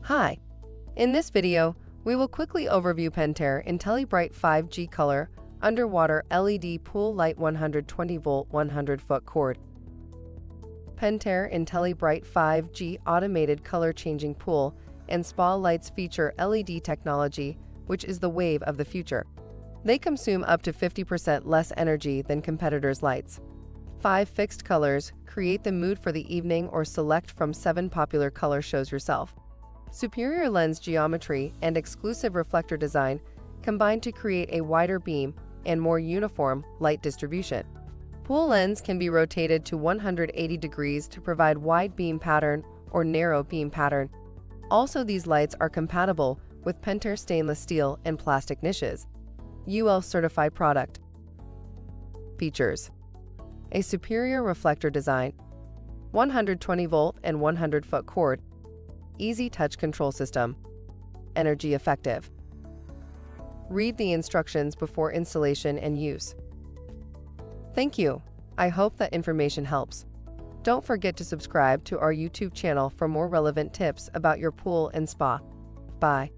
Hi! In this video, we will quickly overview Pentair IntelliBrite 5G Color Underwater LED Pool Light 120-volt 100-foot cord. Pentair IntelliBrite 5G Automated Color Changing Pool and Spa Lights feature LED technology, which is the wave of the future. They consume up to 50% less energy than competitors' lights. 5 fixed colors, create the mood for the evening or select from 7 popular color shows yourself. Superior lens geometry and exclusive reflector design combine to create a wider beam and more uniform light distribution. Pool lens can be rotated to 180 degrees to provide wide beam pattern or narrow beam pattern. Also, these lights are compatible with Pentair stainless steel and plastic niches. UL certified product. Features: a superior reflector design, 120-volt and 100-foot cord, EasyTouch control system, energy effective. Read the instructions before installation and use. Thank you. I hope that information helps. Don't forget to subscribe to our YouTube channel for more relevant tips about your pool and spa. Bye.